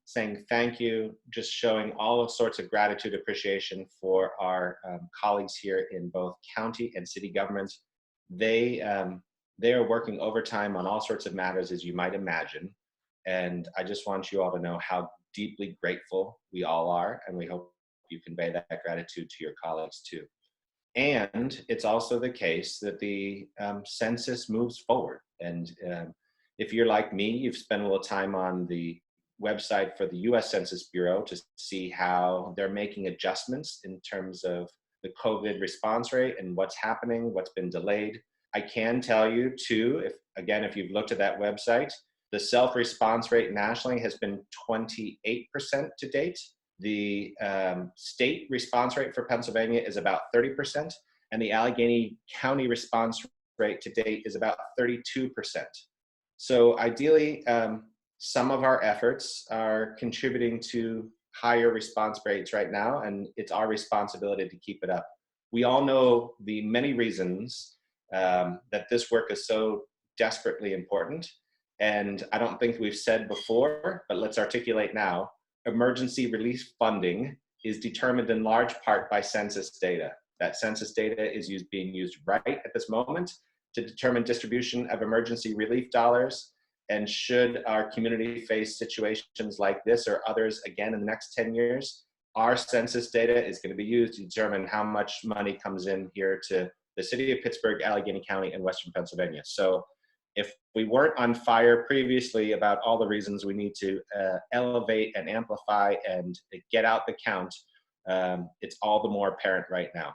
saying thank you, just showing all sorts of gratitude, appreciation for our colleagues here in both county and city governments. They they are working overtime on all sorts of matters, as you might imagine. And I just want you all to know how deeply grateful we all are, and we hope you convey that gratitude to your colleagues too. And it's also the case that the census moves forward. And if you're like me, you've spent a little time on the website for the US Census Bureau to see how they're making adjustments in terms of the COVID response rate and what's happening, what's been delayed. I can tell you too, if you've looked at that website, the self-response rate nationally has been 28% to date. The state response rate for Pennsylvania is about 30%, and the Allegheny County response rate to date is about 32%. So ideally, some of our efforts are contributing to higher response rates right now, and it's our responsibility to keep it up. We all know the many reasons that this work is so desperately important, and I don't think we've said before, but let's articulate now. Emergency relief funding is determined in large part by census data. That census data is being used right at this moment to determine distribution of emergency relief dollars. And should our community face situations like this or others again in the next 10 years, our census data is going to be used to determine how much money comes in here to the city of Pittsburgh, Allegheny County, and Western Pennsylvania. So if we weren't on fire previously about all the reasons we need to elevate and amplify and get out the count, it's all the more apparent right now.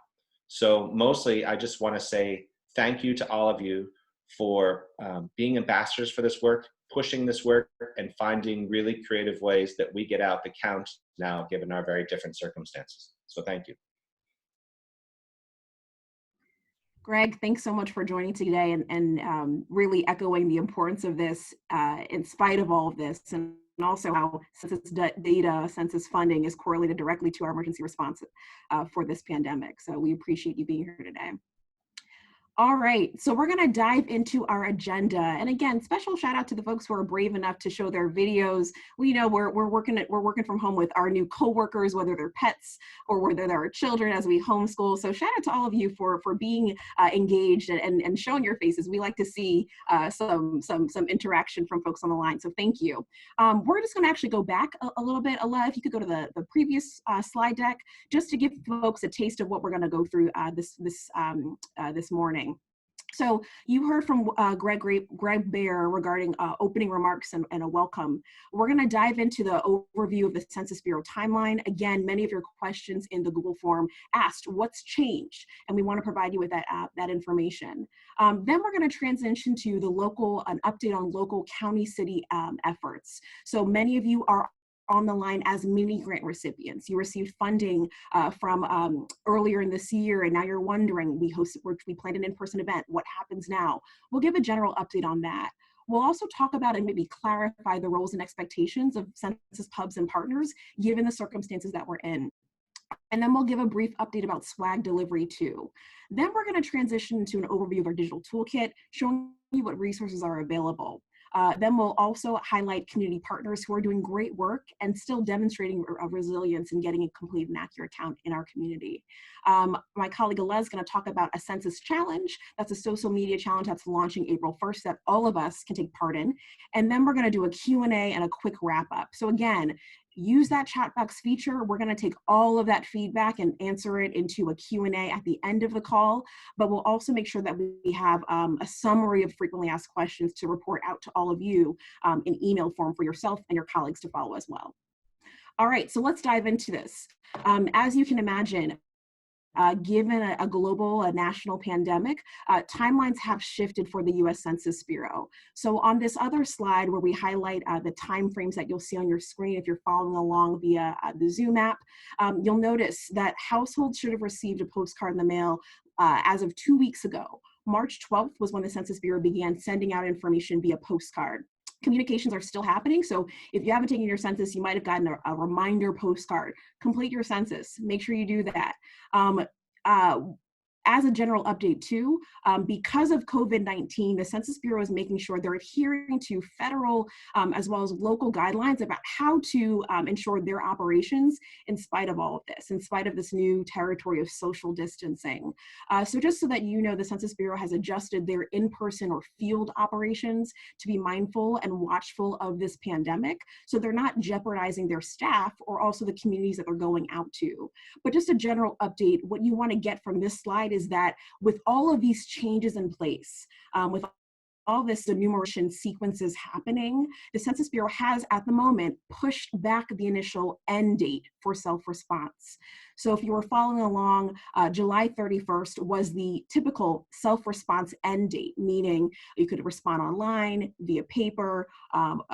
So mostly, I just want to say thank you to all of you for being ambassadors for this work, pushing this work, and finding really creative ways that we get out the count now, given our very different circumstances. So thank you. Greg, thanks so much for joining today and really echoing the importance of this in spite of all of this, and also how census data, census funding is correlated directly to our emergency response for this pandemic. So we appreciate you being here today. All right, so we're going to dive into our agenda. And again, special shout out to the folks who are brave enough to show their videos. We know we're working from home with our new coworkers, whether they're pets or whether they're children as we homeschool. So shout out to all of you for being engaged and showing your faces. We like to see some interaction from folks on the line. So thank you. We're just going to actually go back a little bit. Allah, if you could go to the previous slide deck, just to give folks a taste of what we're going to go through this morning. So you heard from Greg Baer regarding opening remarks and a welcome. We're going to dive into the overview of the Census Bureau timeline. Again, many of your questions in the Google form asked what's changed, and we want to provide you with that information. Then we're going to transition to an update on local county city efforts. So many of you are on the line as mini grant recipients. You received funding from earlier in this year, and now you're wondering, we planned an in-person event, what happens now? We'll give a general update on that. We'll also talk about and maybe clarify the roles and expectations of census pubs and partners, given the circumstances that we're in. And then we'll give a brief update about swag delivery too. Then we're going to transition to an overview of our digital toolkit, showing you what resources are available. Then we'll also highlight community partners who are doing great work and still demonstrating resilience in getting a complete and accurate count in our community. My colleague Alez is going to talk about a census challenge. That's a social media challenge that's launching April 1st that all of us can take part in. And then we're going to do a Q&A and a quick wrap up. So again, use that chat box feature. We're going to take all of that feedback and answer it into a Q&A at the end of the call, but we'll also make sure that we have a summary of frequently asked questions to report out to all of you in email form for yourself and your colleagues to follow as well. All right, so let's dive into this. As you can imagine, given a global, national pandemic, timelines have shifted for the US Census Bureau. So on this other slide where we highlight the timeframes that you'll see on your screen if you're following along via the Zoom app, you'll notice that households should have received a postcard in the mail as of 2 weeks ago. March 12th was when the Census Bureau began sending out information via postcard. Communications are still happening, so if you haven't taken your census, you might have gotten a reminder postcard. Complete your census. Make sure you do that. as a general update too, because of COVID-19, the Census Bureau is making sure they're adhering to federal as well as local guidelines about how to ensure their operations in spite of all of this, in spite of this new territory of social distancing. So just so that you know, the Census Bureau has adjusted their in-person or field operations to be mindful and watchful of this pandemic, so they're not jeopardizing their staff or also the communities that they're going out to. But just a general update, what you want to get from this slide is that with all of these changes in place, with all this enumeration sequences happening, the Census Bureau has at the moment pushed back the initial end date for self-response. So if you were following along, July 31st was the typical self-response end date, meaning you could respond online, via paper,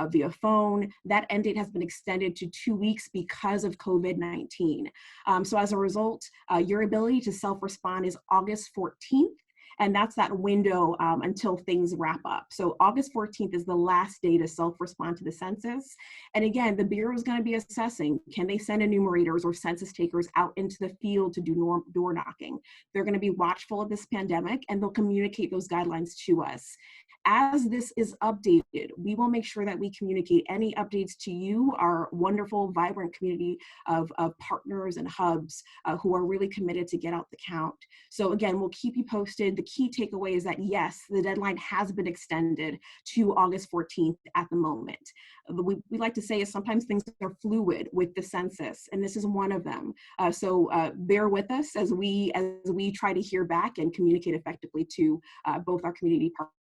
via phone. That end date has been extended to 2 weeks because of COVID-19. So as a result, your ability to self-respond is August 14th. And that's that window until things wrap up. So August 14th is the last day to self-respond to the census. And again, the Bureau is going to be assessing, can they send enumerators or census takers out into the field to do door knocking? They're going to be watchful of this pandemic, and they'll communicate those guidelines to us. As this is updated, we will make sure that we communicate any updates to you, our wonderful, vibrant community of partners and hubs who are really committed to get out the count. So again, we'll keep you posted. The key takeaway is that yes, the deadline has been extended to August 14th at the moment. We like to say is sometimes things are fluid with the census, and this is one of them. So bear with us as we try to hear back and communicate effectively to both our community partners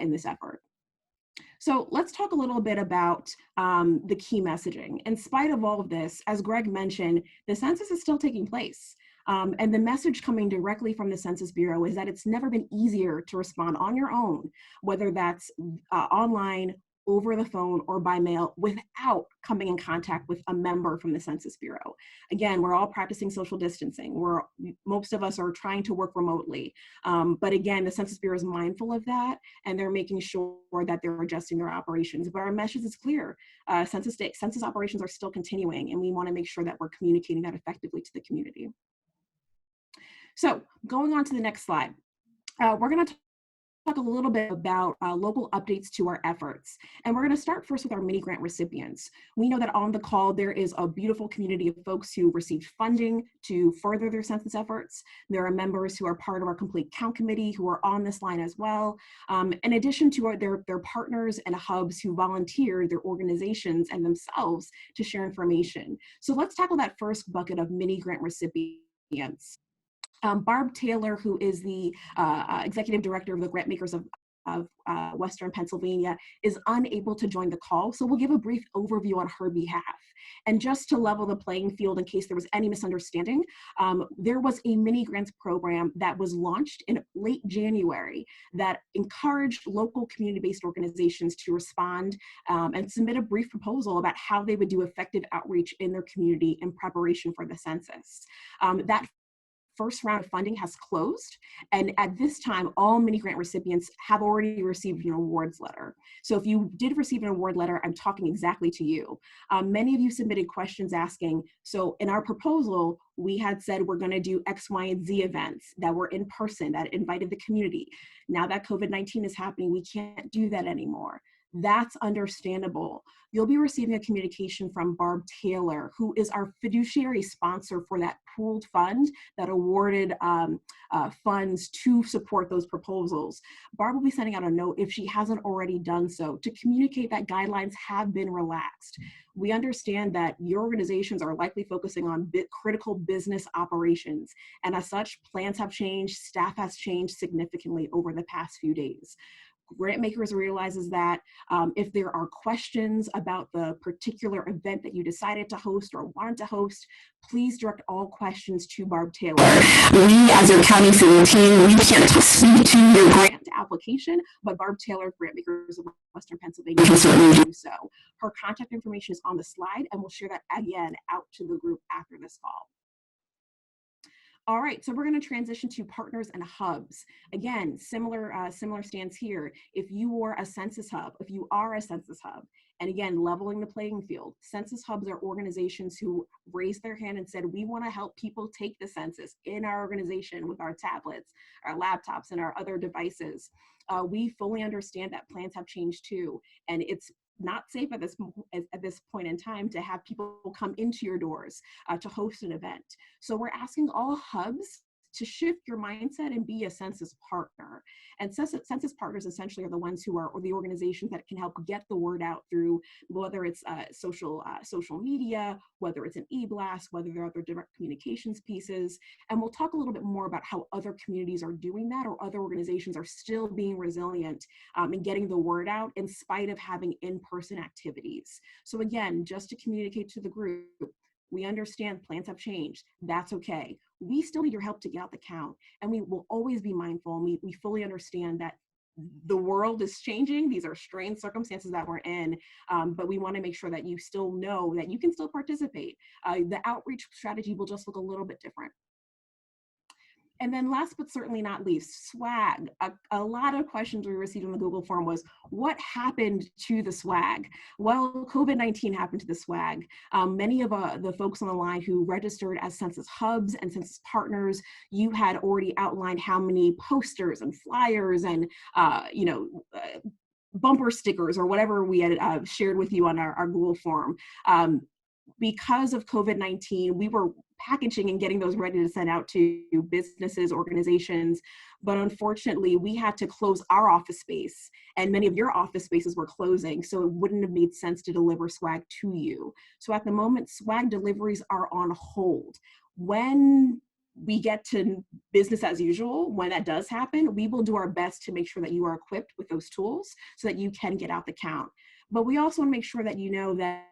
in this effort. So let's talk a little bit about the key messaging. In spite of all of this, as Greg mentioned, the census is still taking place. And the message coming directly from the Census Bureau is that it's never been easier to respond on your own, whether that's online, over the phone, or by mail, without coming in contact with a member from the Census Bureau. Again, we're all practicing social distancing. Most of us are trying to work remotely. But again, the Census Bureau is mindful of that, and they're making sure that they're adjusting their operations. But our message is clear. Census operations are still continuing, and we want to make sure that we're communicating that effectively to the community. So going on to the next slide, we're going to talk a little bit about local updates to our efforts. And we're going to start first with our mini grant recipients. We know that on the call, there is a beautiful community of folks who received funding to further their census efforts. There are members who are part of our Complete Count Committee who are on this line as well. In addition to their partners and hubs who volunteer their organizations and themselves to share information. So let's tackle that first bucket of mini grant recipients. Barb Taylor, who is the executive director of the Grant Makers of Western Pennsylvania, is unable to join the call. So we'll give a brief overview on her behalf. And just to level the playing field in case there was any misunderstanding, there was a mini grants program that was launched in late January that encouraged local community-based organizations to respond and submit a brief proposal about how they would do effective outreach in their community in preparation for the census. That first round of funding has closed, and at this time, all mini grant recipients have already received an awards letter. So if you did receive an award letter, I'm talking exactly to you. Many of you submitted questions asking, so in our proposal, we had said we're going to do X, Y, and Z events that were in person, that invited the community. Now that COVID-19 is happening, we can't do that anymore. That's understandable. You'll be receiving a communication from Barb Taylor, who is our fiduciary sponsor for that pooled fund that awarded funds to support those proposals. Barb will be sending out a note, if she hasn't already done so, to communicate that guidelines have been relaxed. We understand that your organizations are likely focusing on critical business operations, and as such, plans have changed, staff has changed significantly over the past few days. Grant Makers realizes that if there are questions about the particular event that you decided to host or wanted to host, please direct all questions to Barb Taylor. We, as your county city team, we can't speak to your grant application, but Barb Taylor, Grant Makers of Western Pennsylvania, can certainly do so. Her contact information is on the slide, and we'll share that again out to the group after this call. All right, so we're going to transition to partners and hubs. Again, similar stance here. If you are a census hub, And again, leveling the playing field. Census hubs are organizations who raised their hand and said, we want to help people take the census in our organization with our tablets, our laptops, and our other devices. We fully understand that plans have changed too, and it's not safe at this point in time to have people come into your doors to host an event. So we're asking all hubs to shift your mindset and be a census partner. And census partners essentially are the ones who are, or the organizations that can help get the word out through, whether it's social media, whether it's an e-blast, whether there are other direct communications pieces. And we'll talk a little bit more about how other communities are doing that, or other organizations are still being resilient and getting the word out in spite of having in-person activities. So again, just to communicate to the group, we understand plans have changed. That's okay. We still need your help to get out the count. And we will always be mindful. And we fully understand that the world is changing. These are strange circumstances that we're in. But we want to make sure that you still know that you can still participate. The outreach strategy will just look a little bit different. And then last but certainly not least, swag. A lot of questions we received on the Google form was, what happened to the swag? Well, COVID-19 happened to the swag. Many of the folks on the line who registered as census hubs and census partners, you had already outlined how many posters and flyers and bumper stickers or whatever we had shared with you on our Google form. Because of COVID-19, we were packaging and getting those ready to send out to businesses, organizations. But unfortunately, we had to close our office space, and many of your office spaces were closing. So it wouldn't have made sense to deliver swag to you. So at the moment, swag deliveries are on hold. When we get to business as usual, when that does happen, we will do our best to make sure that you are equipped with those tools so that you can get out the count. But we also want to make sure that you know that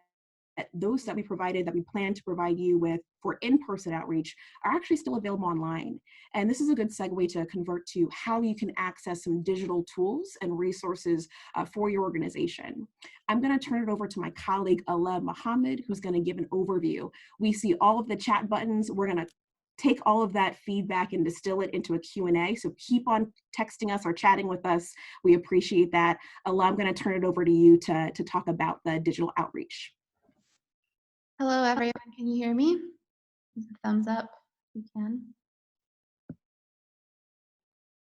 those that we plan to provide you with for in-person outreach are actually still available online. And this is a good segue to convert to how you can access some digital tools and resources for your organization. I'm going to turn it over to my colleague, Aleb Mohammed, who's going to give an overview. We see all of the chat buttons. We're going to take all of that feedback and distill it into a Q&A. So keep on texting us or chatting with us. We appreciate that. Aleb, I'm going to turn it over to you to talk about the digital outreach. Hello, everyone. Can you hear me? Thumbs up if you can.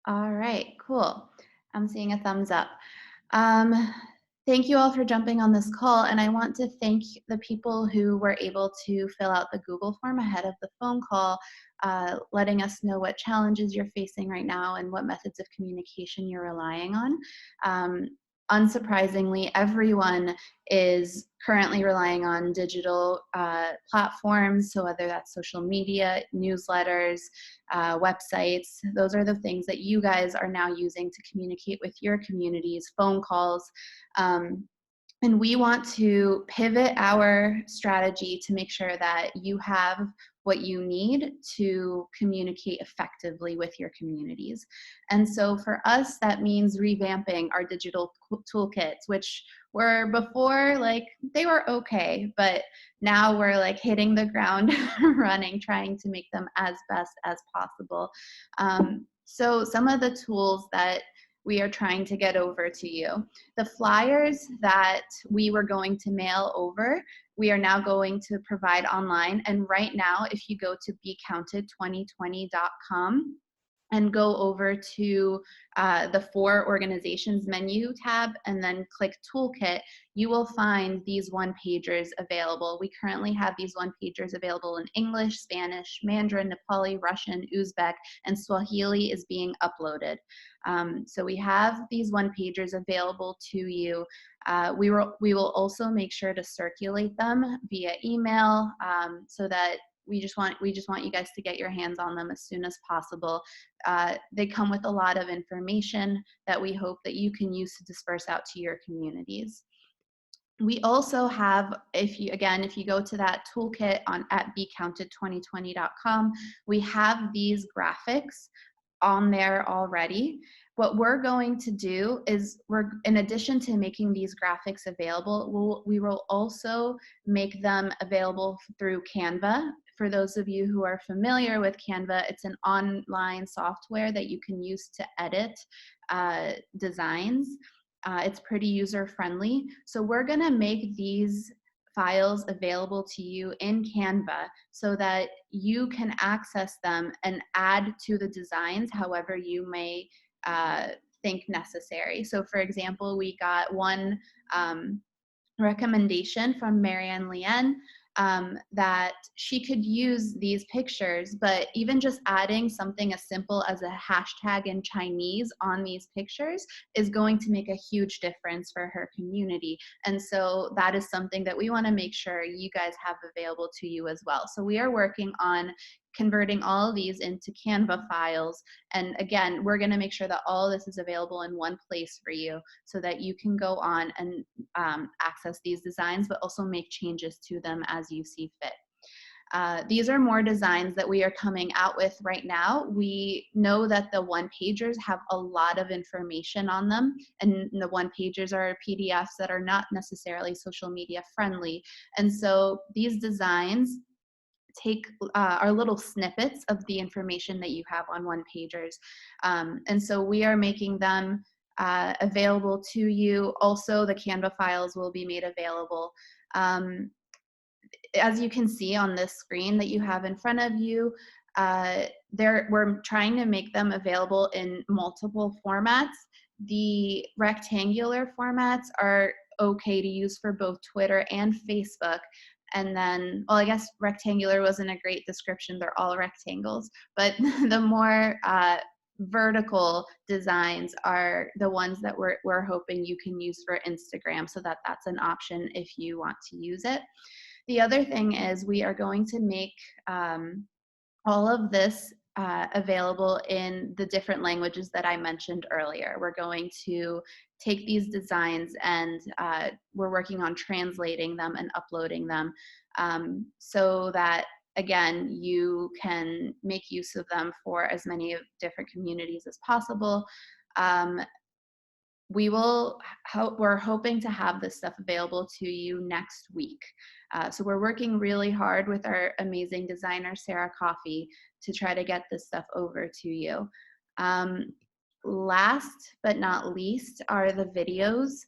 All right, cool. I'm seeing a thumbs up. Thank you all for jumping on this call, and I want to thank the people who were able to fill out the Google form ahead of the phone call, letting us know what challenges you're facing right now and what methods of communication you're relying on. Unsurprisingly, everyone is currently relying on digital platforms, so whether that's social media, newsletters, websites, those are the things that you guys are now using to communicate with your communities, phone calls. And we want to pivot our strategy to make sure that you have what you need to communicate effectively with your communities. And so for us, that means revamping our digital toolkits, which were before, like, they were okay, but now we're like hitting the ground running, trying to make them as best as possible. So some of the tools that we are trying to get over to you. The flyers that we were going to mail over, we are now going to provide online. And right now, if you go to becounted2020.com and go over to the For Organizations menu tab and then click Toolkit, you will find these one-pagers available. We currently have these one-pagers available in English, Spanish, Mandarin, Nepali, Russian, Uzbek, and Swahili is being uploaded. So we have these one-pagers available to you. We will also make sure to circulate them via email so that we just want you guys to get your hands on them as soon as possible. They come with a lot of information that we hope that you can use to disperse out to your communities. We also have, if you go to that toolkit at becounted2020.com, we have these graphics on there already. What we're going to do is in addition to making these graphics available, we will also make them available through Canva. For those of you who are familiar with Canva, it's an online software that you can use to edit designs. It's pretty user friendly. So we're gonna make these files available to you in Canva so that you can access them and add to the designs however you may think necessary. So for example, we got one recommendation from Marianne Lien that she could use these pictures, but even just adding something as simple as a hashtag in Chinese on these pictures is going to make a huge difference for her community. And so that is something that we want to make sure you guys have available to you as well. So we are working on converting all of these into Canva files. And again, we're going to make sure that all of this is available in one place for you so that you can go on and access these designs, but also make changes to them as you see fit. These are more designs that we are coming out with right now. We know that the one-pagers have a lot of information on them, and the one-pagers are PDFs that are not necessarily social media friendly. And so these designs take our little snippets of the information that you have on one-pagers. And so we are making them available to you. Also, the Canva files will be made available. As you can see on this screen that you have in front of you, we're trying to make them available in multiple formats. The rectangular formats are okay to use for both Twitter and Facebook. And then, well, I guess rectangular wasn't a great description. They're all rectangles. But the more vertical designs are the ones that we're hoping you can use for Instagram, so that's an option if you want to use it. The other thing is we are going to make all of this available in the different languages that I mentioned earlier. We're going to take these designs and we're working on translating them and uploading them so that, again, you can make use of them for as many different communities as possible. We're hoping to have this stuff available to you next week. So we're working really hard with our amazing designer, Sarah Coffey, to try to get this stuff over to you. Last but not least are the videos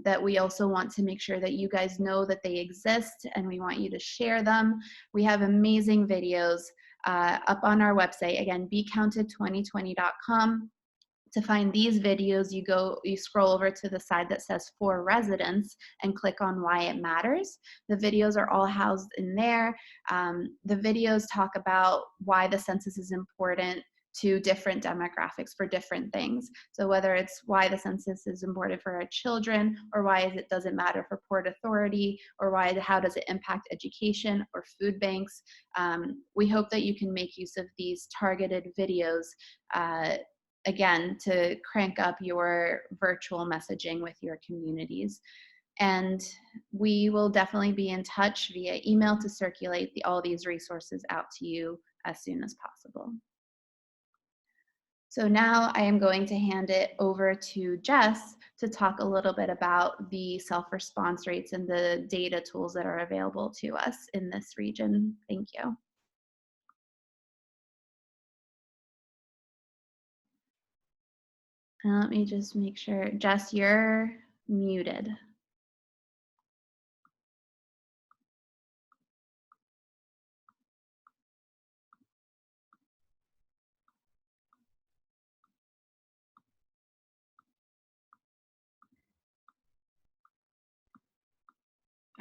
that we also want to make sure that you guys know that they exist, and we want you to share them. We have amazing videos up on our website, again, becounted2020.com. To find these videos, you scroll over to the side that says for residents and click on why it matters. The videos are all housed in there. The videos talk about why the census is important to different demographics for different things. So whether it's why the census is important for our children, or why it doesn't matter for Port Authority, or how does it impact education or food banks. We hope that you can make use of these targeted videos again, to crank up your virtual messaging with your communities. And we will definitely be in touch via email to circulate all these resources out to you as soon as possible. So now I am going to hand it over to Jess to talk a little bit about the self-response rates and the data tools that are available to us in this region. Thank you. Let me just make sure. Jess, you're muted.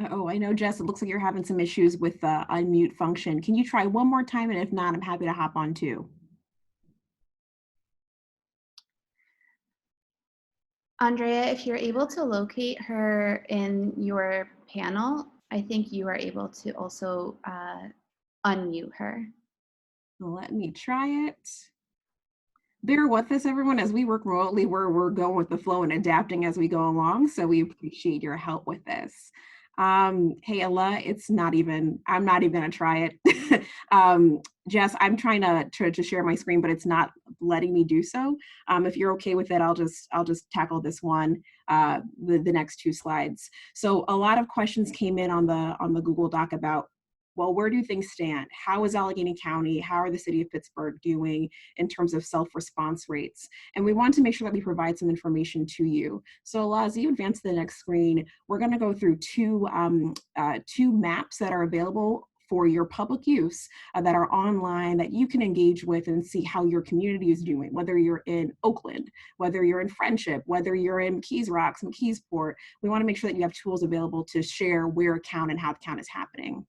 Oh, I know, Jess, it looks like you're having some issues with the unmute function. Can you try one more time? And if not, I'm happy to hop on too. Andrea, if you're able to locate her in your panel, I think you are able to also unmute her. Let me try it. Bear with us, everyone, as we work remotely, we're going with the flow and adapting as we go along. So we appreciate your help with this. Hey, Ella, I'm not even gonna try it. Jess, I'm trying to share my screen, but it's not letting me do so. If you're okay with it, I'll just tackle this one, the next two slides. So a lot of questions came in on the Google Doc about well, where do things stand? How is Allegheny County, how are the city of Pittsburgh doing in terms of self-response rates? And we want to make sure that we provide some information to you. So Ala, as you advance to the next screen, we're going to go through two maps that are available for your public use that are online that you can engage with and see how your community is doing, whether you're in Oakland, whether you're in Friendship, whether you're in Keys Rocks and Keysport. We want to make sure that you have tools available to share where count and how the count is happening.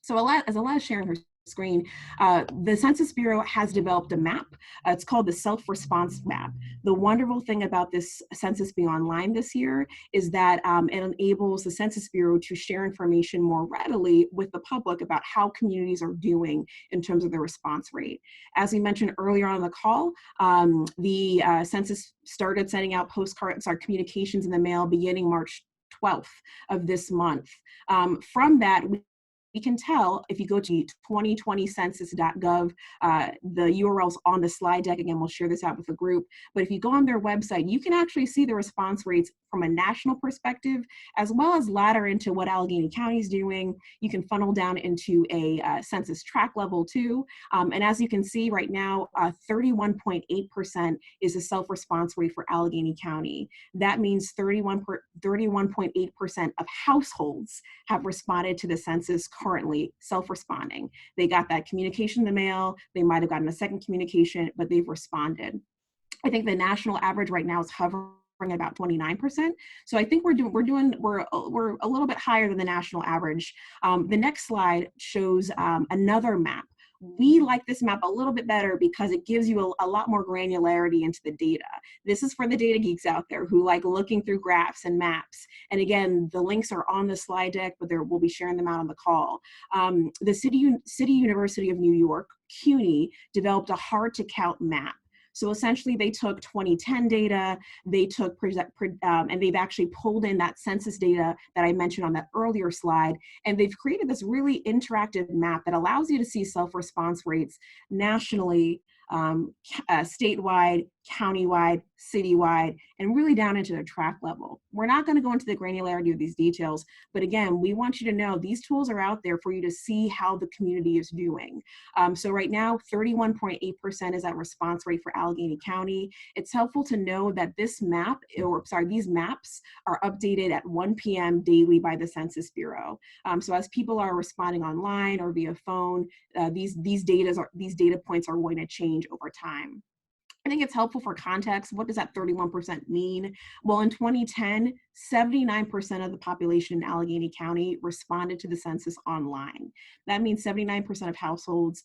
So as Ala is sharing her screen, the Census Bureau has developed a map. It's called the self-response map. The wonderful thing about this census being online this year is that it enables the Census Bureau to share information more readily with the public about how communities are doing in terms of their response rate. As we mentioned earlier on the call, the census started sending out postcards, communications in the mail beginning March 12th of this month. From that, we can tell if you go to 2020census.gov, the URL's on the slide deck. Again, we'll share this out with the group. But if you go on their website, you can actually see the response rates from a national perspective, as well as ladder into what Allegheny County is doing. You can funnel down into a census track level too. And as you can see right now, 31.8% is the self-response rate for Allegheny County. That means 31.8% of households have responded to the census currently self-responding. They got that communication in the mail, they might have gotten a second communication, but they've responded. I think the national average right now is hovering at about 29%. So I think we're a little bit higher than the national average. The next slide shows another map. We like this map a little bit better because it gives you a lot more granularity into the data. This is for the data geeks out there who like looking through graphs and maps. And again, the links are on the slide deck, but we'll be sharing them out on the call. The City University of New York, CUNY, developed a hard to count map. So essentially they took 2010 data, they took, and they've actually pulled in that census data that I mentioned on that earlier slide, and they've created this really interactive map that allows you to see self-response rates nationally, statewide, countywide, citywide, and really down into the track level. We're not going to go into the granularity of these details, but again, we want you to know these tools are out there for you to see how the community is doing. So right now, 31.8% is that response rate for Allegheny County. It's helpful to know that this map, these maps are updated at 1 p.m. daily by the Census Bureau. So as people are responding online or via phone, these data points are going to change over time. I think it's helpful for context. What does that 31% mean? Well, in 2010, 79% of the population in Allegheny County responded to the census online. That means 79% of households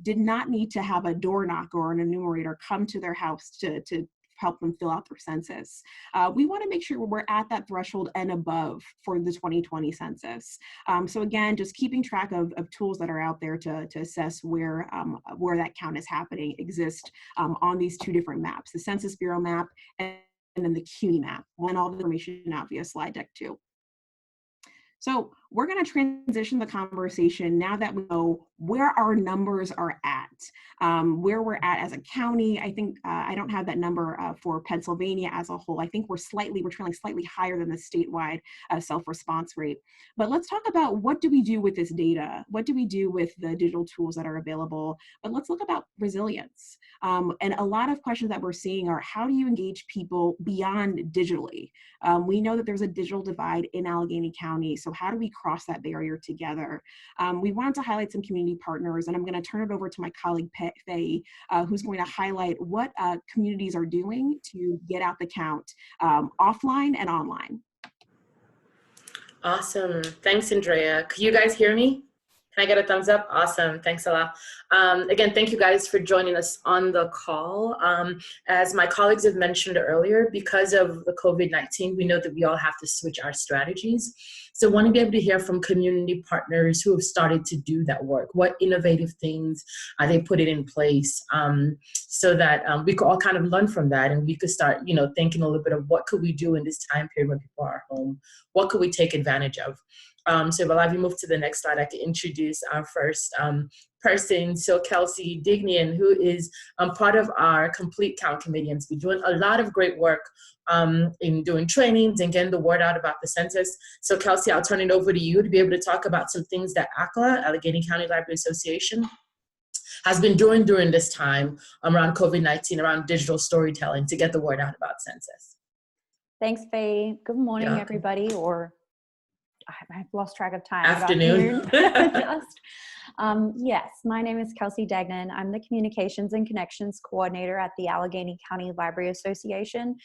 did not need to have a door knocker or an enumerator come to their house to help them fill out their census. We want to make sure we're at that threshold and above for the 2020 census. So again, just keeping track of tools that are out there to assess where that count is happening exist on these two different maps, the Census Bureau map and then the CUNY map, and all the information out via slide deck too. So we're going to transition the conversation now that we know where our numbers are at, where we're at as a county. I think I don't have that number for Pennsylvania as a whole. I think we're trailing slightly higher than the statewide self-response rate. But let's talk about what do we do with this data? What do we do with the digital tools that are available? But let's look about resilience. And a lot of questions that we're seeing are, how do you engage people beyond digitally? We know that there's a digital divide in Allegheny County. So how do we cross that barrier together? We wanted to highlight some community partners, and I'm going to turn it over to my colleague, Faye, who's going to highlight what communities are doing to get out the count offline and online. Awesome. Thanks, Andrea. Can you guys hear me? Can I get a thumbs up? Awesome. Thanks a lot. Again, thank you guys for joining us on the call. As my colleagues have mentioned earlier, because of the COVID-19, we know that we all have to switch our strategies. So I want to be able to hear from community partners who have started to do that work. What innovative things are they putting in place so that we could all kind of learn from that, and we could start, thinking a little bit of what could we do in this time period when people are home? What could we take advantage of? So if I'll have you move to the next slide, I can introduce our first person. So Kelsey Dignian, who is part of our Complete Count Committee, and has been doing a lot of great work in doing trainings and getting the word out about the census. So Kelsey, I'll turn it over to you to be able to talk about some things that ACLA, Allegheny County Library Association, has been doing during this time around COVID-19, around digital storytelling to get the word out about census. Thanks, Faye. Good morning, Yeah. everybody, or I've lost track of time. Afternoon. Just. Yes, my name is Kelsey Degnan. I'm the Communications and Connections Coordinator at the Allegheny County Library Association.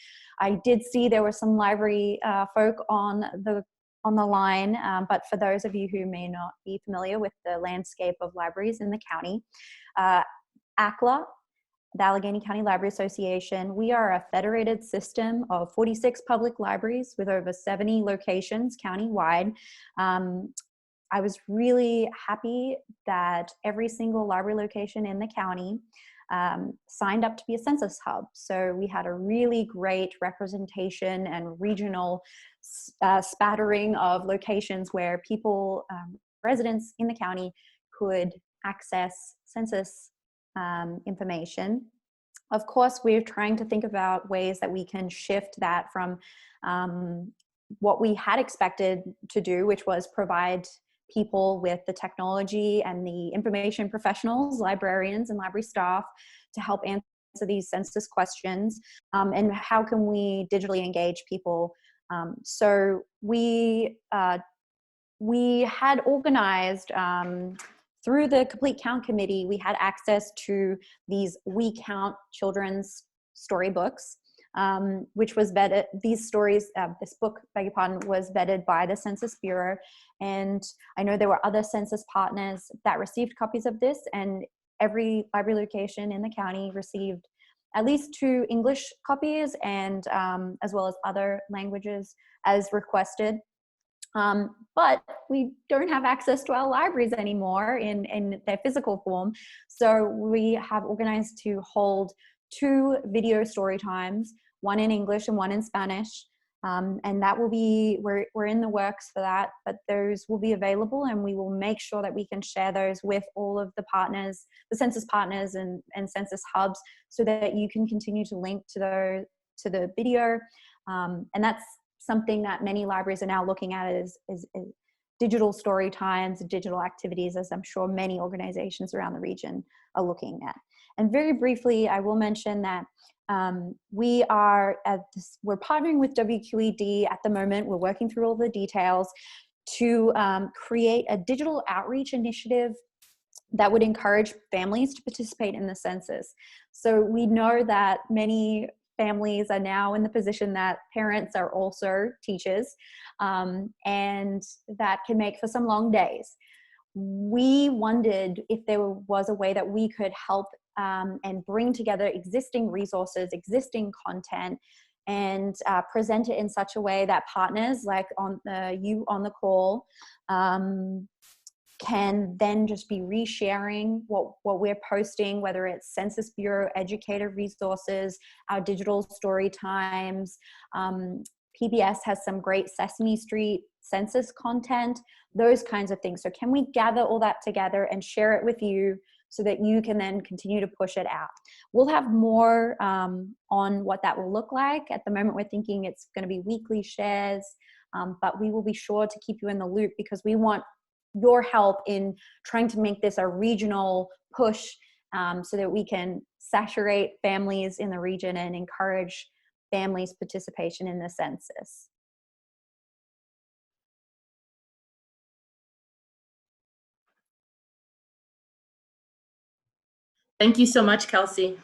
I did see there were some library folk on the line, but for those of you who may not be familiar with the landscape of libraries in the county, ACLA, the Allegheny County Library Association, we are a federated system of 46 public libraries with over 70 locations countywide. I was really happy that every single library location in the county signed up to be a census hub. So we had a really great representation and regional spattering of locations where people, residents in the county, could access census information. Of course, we're trying to think about ways that we can shift that from what we had expected to do, which was provide people with the technology and the information professionals, librarians and library staff, to help answer these census questions, and how can we digitally engage people. So we had organized through the Complete Count Committee, we had access to these We Count children's storybooks, which was vetted, these stories, this book, beg your pardon, was vetted by the Census Bureau. And I know there were other census partners that received copies of this, and every library location in the county received at least 2 English copies, and as well as other languages as requested. But we don't have access to our libraries anymore in their physical form. So we have organized to hold 2 video story times, one in English and one in Spanish. And that will be, we're in the works for that, but those will be available, and we will make sure that we can share those with all of the partners, the census partners and census hubs, so that you can continue to link to the video. And that's something that many libraries are now looking at is digital story times, digital activities, as I'm sure many organizations around the region are looking at. And very briefly, I will mention that we're partnering with WQED at the moment. We're working through all the details to create a digital outreach initiative that would encourage families to participate in the census. So we know that many families are now in the position that parents are also teachers, and that can make for some long days. We wondered if there was a way that we could help and bring together existing resources, existing content, and present it in such a way that partners like you on the call can then just be resharing what we're posting, whether it's Census Bureau educator resources, our digital story times. PBS has some great Sesame Street census content, those kinds of things. So can we gather all that together and share it with you so that you can then continue to push it out? We'll have more on what that will look like. At the moment, we're thinking it's going to be weekly shares, but we will be sure to keep you in the loop, because we want your help in trying to make this a regional push, so that we can saturate families in the region and encourage families' participation in the census. Thank you so much, Kelsey.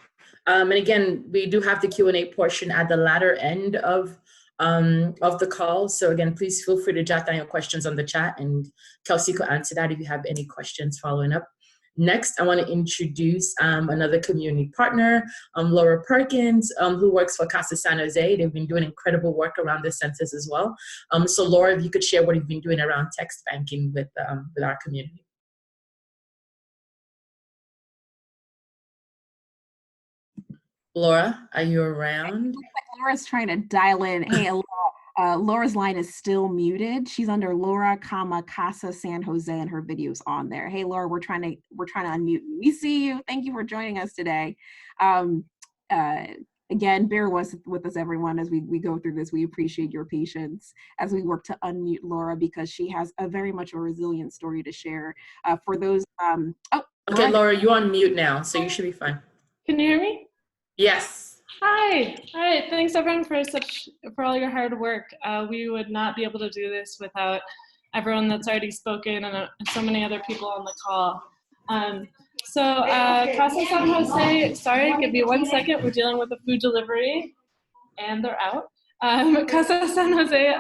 And again, we do have the Q&A portion at the latter end of the call. So again, please feel free to jot down your questions on the chat, and Kelsey could answer that if you have any questions following up. Next, I want to introduce another community partner, Laura Perkins, who works for Casa San Jose. They've been doing incredible work around the census as well. So Laura, if you could share what you've been doing around text banking with our community. Laura, are you around? Laura's trying to dial in. Hey, Laura's line is still muted. She's under Laura, Casa San Jose, and her video's on there. Hey, Laura, we're trying to unmute you. We see you. Thank you for joining us today. Again, bear with us, everyone, as we go through this. We appreciate your patience as we work to unmute Laura, because she has a very much a resilient story to share. For those, okay, Laura, you're on mute now, so you should be fine. Can you hear me? Yes. Hi. All right. Thanks everyone for all your hard work. We would not be able to do this without everyone that's already spoken and so many other people on the call. Casa San Jose, sorry, give me 1 second. We're dealing with a food delivery and they're out. Casa San Jose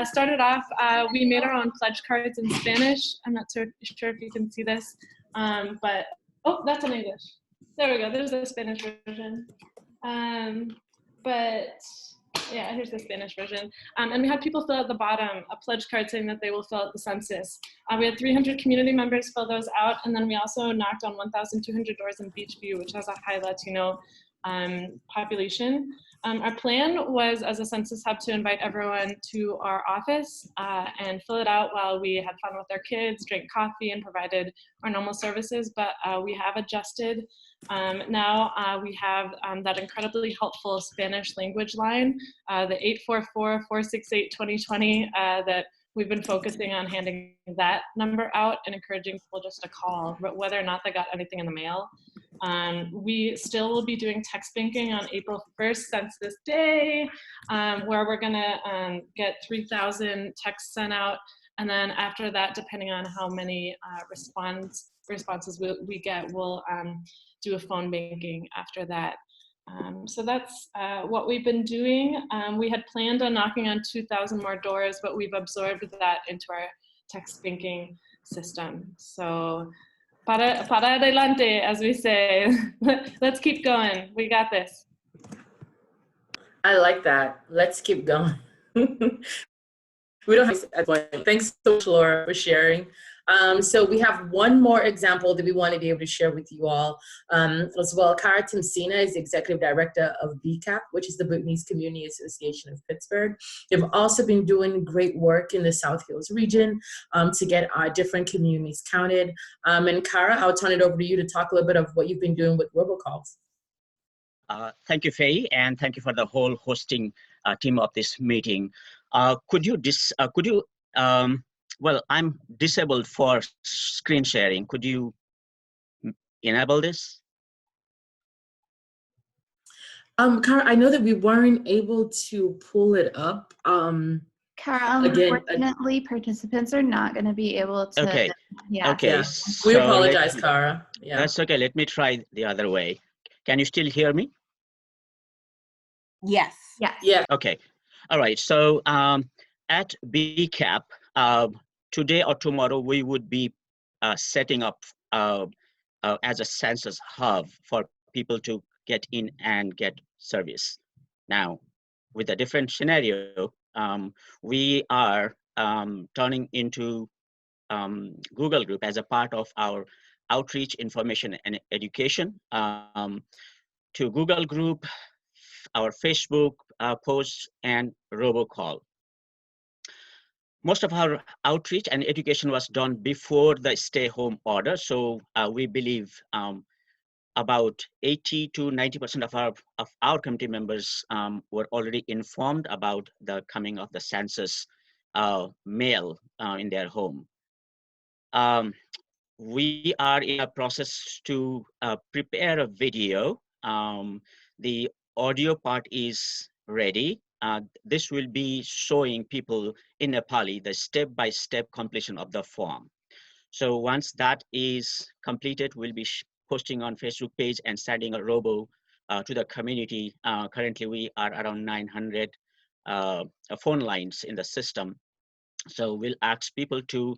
started off, we made our own pledge cards in Spanish. I'm not sure if you can see this, but, oh, that's in English. There we go, there's the Spanish version. But yeah, here's the Spanish version. And we had people fill out the bottom a pledge card saying that they will fill out the census. We had 300 community members fill those out, and then we also knocked on 1,200 doors in Beachview, which has a high Latino population. Our plan was, as a census hub, to invite everyone to our office and fill it out while we had fun with our kids, drank coffee, and provided our normal services. But we have adjusted. Now we have that incredibly helpful Spanish language line, the 844-468-2020, that we've been focusing on handing that number out and encouraging people just to call, whether or not they got anything in the mail. We still will be doing text banking on April 1st, Census Day, where we're gonna get 3,000 texts sent out. And then after that, depending on how many responses we get, we'll do a phone banking after that. So that's what we've been doing. We had planned on knocking on 2,000 more doors, but we've absorbed that into our text banking system. So para adelante, as we say. Let's keep going. We got this. I like that. Let's keep going. We don't have at point. Thanks so much, Laura, for sharing. So we have one more example that we want to be able to share with you all as well. Cara Timsina is the Executive Director of BCAP, which is the Bhutanese Community Association of Pittsburgh. They've also been doing great work in the South Hills region to get our different communities counted. And Cara, I'll turn it over to you to talk a little bit of what you've been doing with robocalls. Thank you, Faye, and thank you for the whole hosting team of this meeting. Well, I'm disabled for screen sharing. Could you enable this? Cara, I know that we weren't able to pull it up. Cara, unfortunately, participants are not going to be able to. Okay. Yeah. Okay. Yeah. So we apologize, Cara. Yeah. That's okay. Let me try the other way. Can you still hear me? Yes. Yes. Yeah. Okay. All right. So at BCAP, today or tomorrow, we would be setting up as a census hub for people to get in and get service. Now, with a different scenario, we are turning into Google Group as a part of our outreach, information, and education to Google Group, our Facebook posts, and robocall. Most of our outreach and education was done before the stay-home order, so we believe about 80 to 90% of our community members were already informed about the coming of the census mail in their home. We are in a process to prepare a video. The audio part is ready. This will be showing people in Nepali the step-by-step completion of the form. So once that is completed, we'll be posting on Facebook page and sending a robo to the community. Currently, we are around 900 phone lines in the system. So we'll ask people to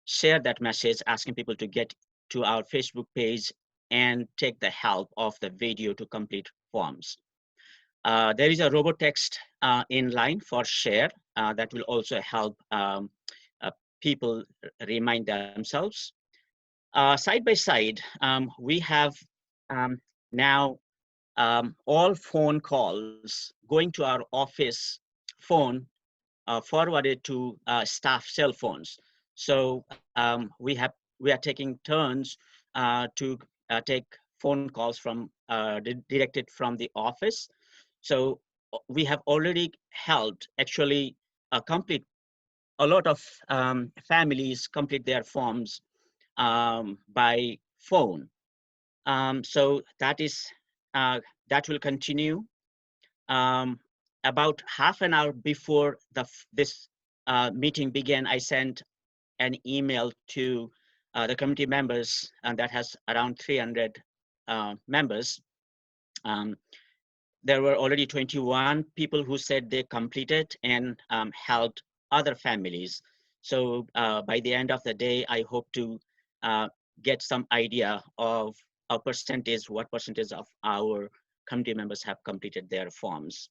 share that message, asking people to get to our Facebook page and take the help of the video to complete forms. There is a robotext in line for share that will also help people remind themselves. Side by side, we have now all phone calls going to our office phone forwarded to staff cell phones. So we are taking turns to take phone calls from directed from the office. So we have already helped actually complete a lot of families complete their forms by phone. So that will continue. About half an hour before this meeting began, I sent an email to the committee members, and that has around 300 members. There were already 21 people who said they completed and helped other families. So by the end of the day, I hope to get some idea of what percentage of our committee members have completed their forms.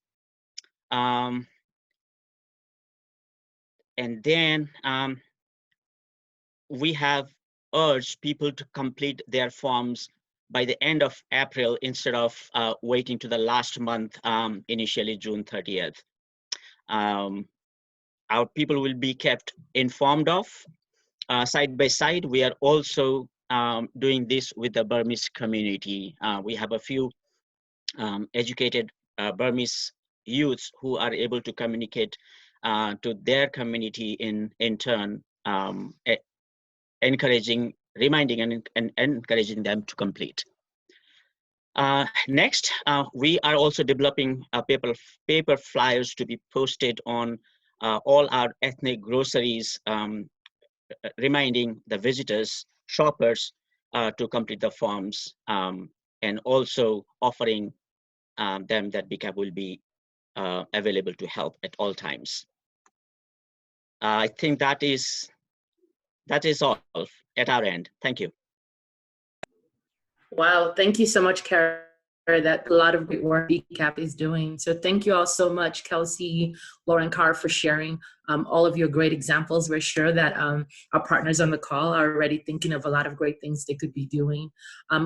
And then we have urged people to complete their forms by the end of April instead of waiting to the last month, initially June 30th. Our people will be kept informed of. Side by side, we are also doing this with the Burmese community. We have a few educated Burmese youths who are able to communicate to their community in turn, reminding and encouraging them to complete. Next, we are also developing paper flyers to be posted on all our ethnic groceries, reminding the visitors, shoppers, to complete the forms, and also offering them that BCAP will be available to help at all times. I think that is all at our end. Thank you. Wow, thank you so much, Kara. That a lot of great work BCAP is doing. So thank you all so much, Kelsey, Laura, and Kara, for sharing all of your great examples. We're sure that our partners on the call are already thinking of a lot of great things they could be doing.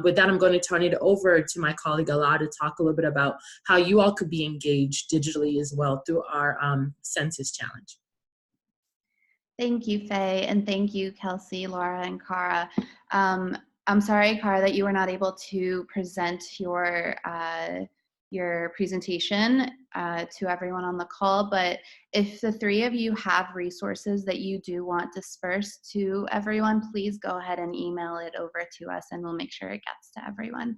With that, I'm going to turn it over to my colleague, Ala, to talk a little bit about how you all could be engaged digitally as well through our Census Challenge. Thank you, Faye, and thank you, Kelsey, Laura, and Kara. I'm sorry, Kara, that you were not able to present your presentation to everyone on the call, but if the three of you have resources that you do want dispersed to everyone, please go ahead and email it over to us and we'll make sure it gets to everyone.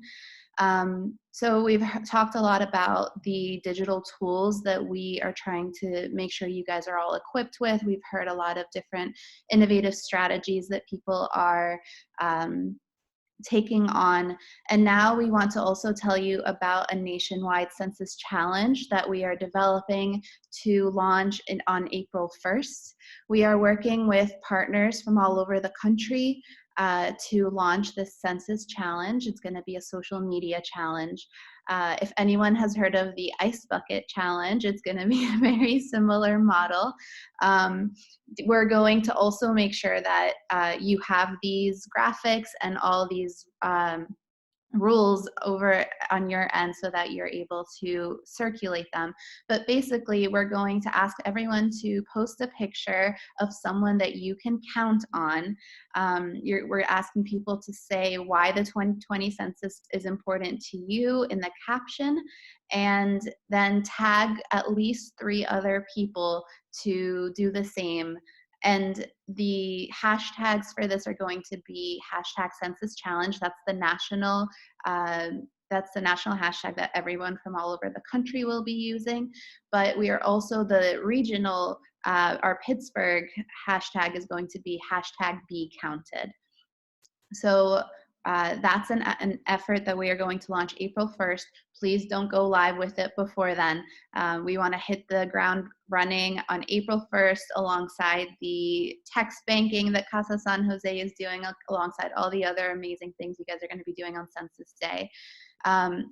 So we've talked a lot about the digital tools that we are trying to make sure you guys are all equipped with. We've heard a lot of different innovative strategies that people are taking on. And now we want to also tell you about a nationwide census challenge that we are developing to launch on April 1st. We are working with partners from all over the country to launch this census challenge. It's going to be a social media challenge. If anyone has heard of the ice bucket challenge, it's going to be a very similar model. We're going to also make sure that you have these graphics and all these rules over on your end so that you're able to circulate them. But basically, we're going to ask everyone to post a picture of someone that you can count on. We're asking people to say why the 2020 census is important to you in the caption, and then tag at least 3 other people to do the same. And the hashtags for this are going to be hashtag census challenge. That's the national hashtag that everyone from all over the country will be using. But we are also the regional, our Pittsburgh hashtag is going to be hashtag be counted. So that's an effort that we are going to launch April 1st. Please don't go live with it before then. We want to hit the ground running on April 1st alongside the text banking that Casa San Jose is doing, alongside all the other amazing things you guys are going to be doing on Census Day.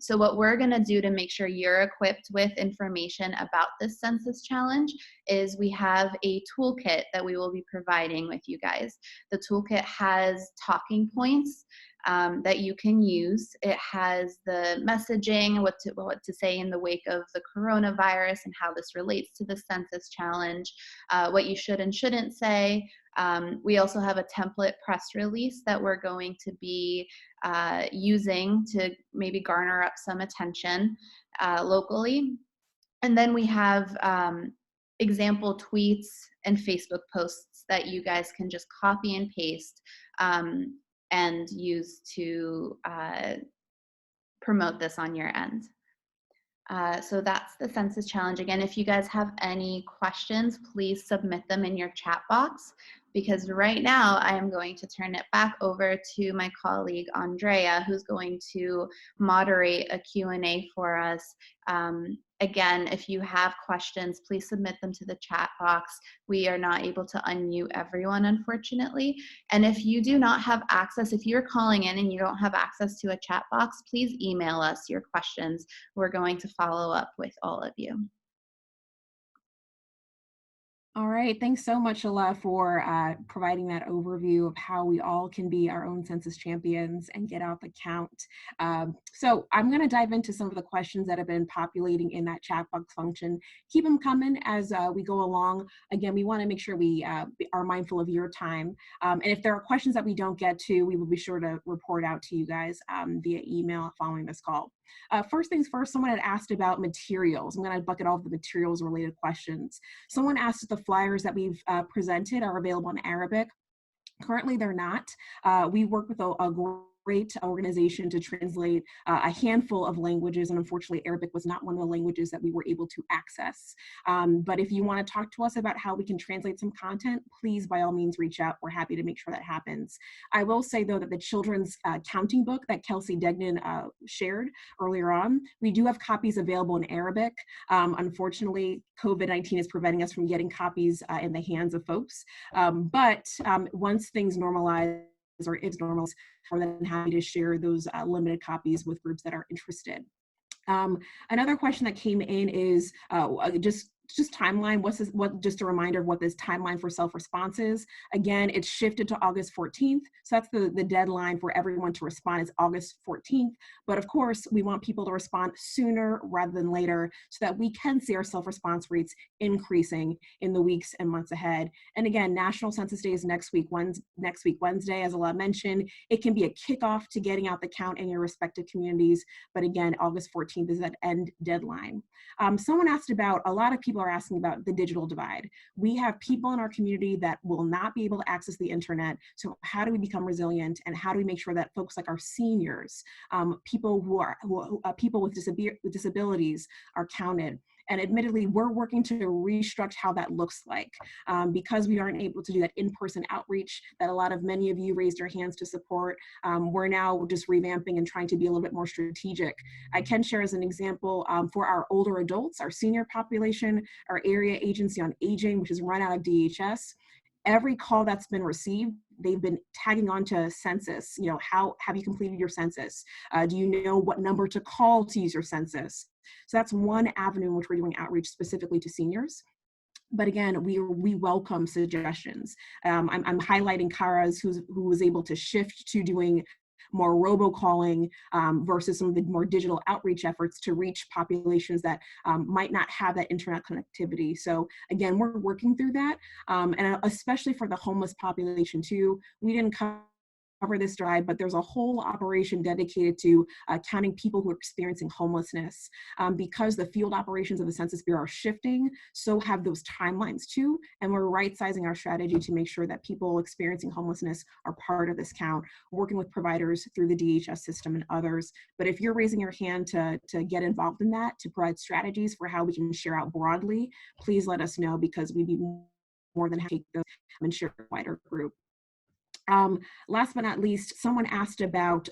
So what we're going to do to make sure you're equipped with information about this census challenge is we have a toolkit that we will be providing with you guys. The toolkit has talking points that you can use. It has the messaging, what to say in the wake of the coronavirus and how this relates to the census challenge, what you should and shouldn't say. We also have a template press release that we're going to be using to maybe garner up some attention locally. And then we have example tweets and Facebook posts that you guys can just copy and paste and use to promote this on your end. So that's the census challenge. Again, if you guys have any questions, please submit them in your chat box, because right now I am going to turn it back over to my colleague Andrea, who's going to moderate a Q&A for us. Again, if you have questions, please submit them to the chat box. We are not able to unmute everyone, unfortunately. And if you do not have access, if you're calling in and you don't have access to a chat box, please email us your questions. We're going to follow up with all of you. All right, thanks so much, Shala, for providing that overview of how we all can be our own census champions and get out the count. So I'm going to dive into some of the questions that have been populating in that chat box function. Keep them coming as we go along. Again, we want to make sure we are mindful of your time. And if there are questions that we don't get to, we will be sure to report out to you guys via email following this call. First things first, someone had asked about materials. I'm going to bucket all of the materials related questions. Someone asked if the flyers that we've presented are available in Arabic. Currently, they're not. We work with a great organization to translate a handful of languages, and unfortunately Arabic was not one of the languages that we were able to access. But if you want to talk to us about how we can translate some content, please by all means reach out. We're happy to make sure that happens. I will say though that the children's counting book that Kelsey Degnan shared earlier on, we do have copies available in Arabic. Unfortunately, COVID-19 is preventing us from getting copies in the hands of folks. But once things normalize, or is normal, we're then happy to share those limited copies with groups that are interested. Another question that came in is just timeline. Just a reminder of what this timeline for self-response is. Again, it's shifted to August 14th. So that's the deadline for everyone to respond is August 14th. But of course, we want people to respond sooner rather than later so that we can see our self-response rates increasing in the weeks and months ahead. And again, National Census Day is next week Wednesday, as Ala mentioned. It can be a kickoff to getting out the count in your respective communities. But again, August 14th is that end deadline. Someone asked about, a lot of people are asking about the digital divide. We have people in our community that will not be able to access the internet. So how do we become resilient, and how do we make sure that folks like our seniors, people with disabilities are counted? And admittedly, we're working to restructure how that looks like because we aren't able to do that in-person outreach that many of you raised your hands to support. We're now just revamping and trying to be a little bit more strategic. I can share as an example for our older adults, our senior population, our area agency on aging, which is run out of DHS. Every call that's been received, they've been tagging on to census. You know, how have you completed your census? Do you know what number to call to use your census? So that's one avenue in which we're doing outreach specifically to seniors. But again, we welcome suggestions. I'm highlighting Kara's, who was able to shift to doing more robocalling versus some of the more digital outreach efforts to reach populations that might not have that internet connectivity. So again, we're working through that. And especially for the homeless population too, we didn't cover this drive, but there's a whole operation dedicated to counting people who are experiencing homelessness. Because the field operations of the Census Bureau are shifting, so have those timelines too, and we're right-sizing our strategy to make sure that people experiencing homelessness are part of this count, working with providers through the DHS system and others. But if you're raising your hand to get involved in that, to provide strategies for how we can share out broadly, please let us know, because we'd be more than happy to and share a wider group. Last but not least, someone asked about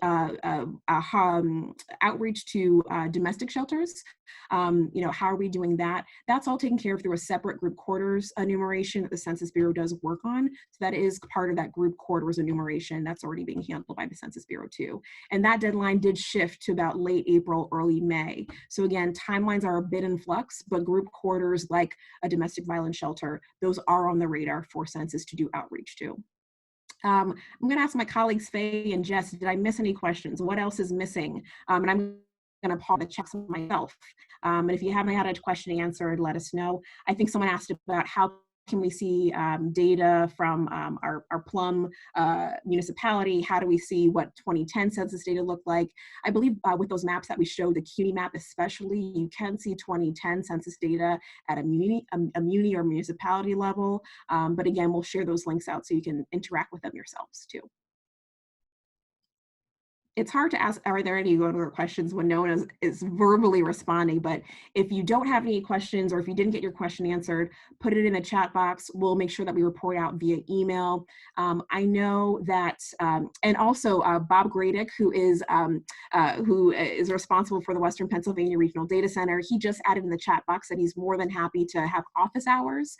outreach to domestic shelters. You know, how are we doing that? That's all taken care of through a separate group quarters enumeration that the Census Bureau does work on. So that is part of that group quarters enumeration that's already being handled by the Census Bureau too. And that deadline did shift to about late April, early May. So again, timelines are a bit in flux, but group quarters like a domestic violence shelter, those are on the radar for Census to do outreach to. I'm going to ask my colleagues, Faye and Jess, did I miss any questions? What else is missing? And I'm going to pause the checks myself. And if you haven't had a question answered, let us know. I think someone asked about how can we see data from our Plum municipality? How do we see what 2010 census data looked like? I believe with those maps that we showed, the CUNY map especially, you can see 2010 census data at a muni or municipality level. But again, we'll share those links out so you can interact with them yourselves too. It's hard to ask, are there any other questions when no one is verbally responding, but if you don't have any questions or if you didn't get your question answered, put it in the chat box. We'll make sure that we report out via email. I know that, and also Bob Gradick, who is responsible for the Western Pennsylvania Regional Data Center, he just added in the chat box that he's more than happy to have office hours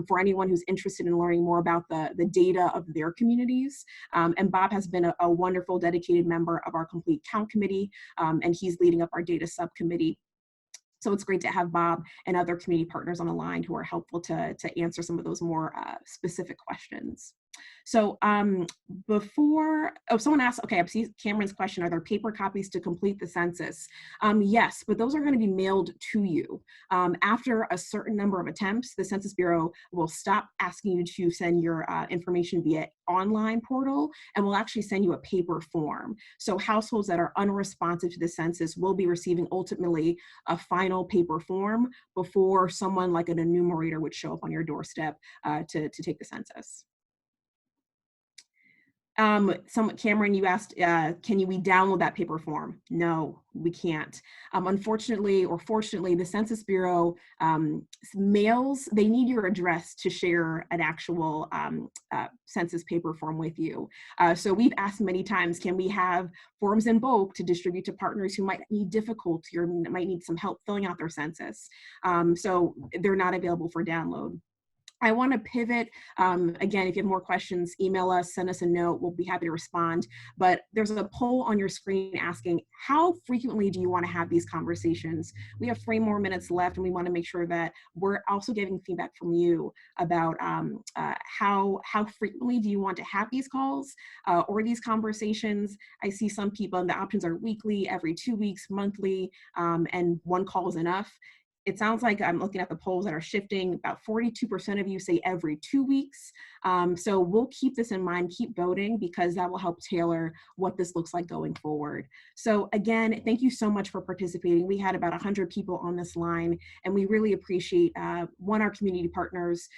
for anyone who's interested in learning more about the data of their communities. And Bob has been a wonderful, dedicated member of our Complete Count Committee, and he's leading up our data subcommittee. So it's great to have Bob and other community partners on the line who are helpful to answer some of those more specific questions. So someone asked, okay, I see Cameron's question, are there paper copies to complete the census? Yes, but those are going to be mailed to you. After a certain number of attempts, the Census Bureau will stop asking you to send your information via online portal, and we'll actually send you a paper form. So households that are unresponsive to the census will be receiving ultimately a final paper form before someone like an enumerator would show up on your doorstep to take the census. Cameron, you asked, can we download that paper form? No, we can't. Unfortunately, or fortunately, the Census Bureau mails, they need your address to share an actual census paper form with you. So we've asked many times, can we have forms in bulk to distribute to partners who might need difficulty or might need some help filling out their census? So they're not available for download. I want to pivot. Again, if you have more questions, email us, send us a note. We'll be happy to respond. But there's a poll on your screen asking, how frequently do you want to have these conversations? We have 3 more minutes left, and we want to make sure that we're also getting feedback from you about how frequently do you want to have these calls or these conversations. I see some people, and the options are weekly, every 2 weeks, monthly, and 1 call is enough. It sounds like I'm looking at the polls that are shifting. About 42% of you say every 2 weeks. So we'll keep this in mind, keep voting, because that will help tailor what this looks like going forward. So again, thank you so much for participating. We had about 100 people on this line, and we really appreciate, our community partners,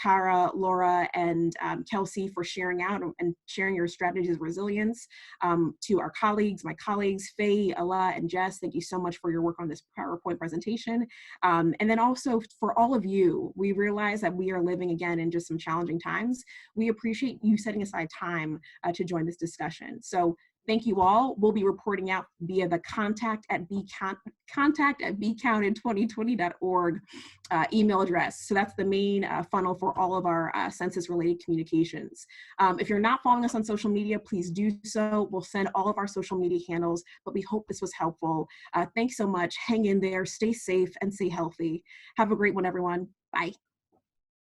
Kara, Laura, and Kelsey for sharing out and sharing your strategies of resilience. To our colleagues, my colleagues, Faye, Ala, and Jess, thank you so much for your work on this PowerPoint presentation. And then also for all of you, we realize that we are living again in just some challenging times. We appreciate you setting aside time to join this discussion. So thank you all. We'll be reporting out via the contact at bcounted2020.org email address. So that's the main funnel for all of our census related communications. If you're not following us on social media, please do so. We'll send all of our social media handles, but we hope this was helpful. Thanks so much. Hang in there, stay safe, and stay healthy. Have a great one, everyone. Bye.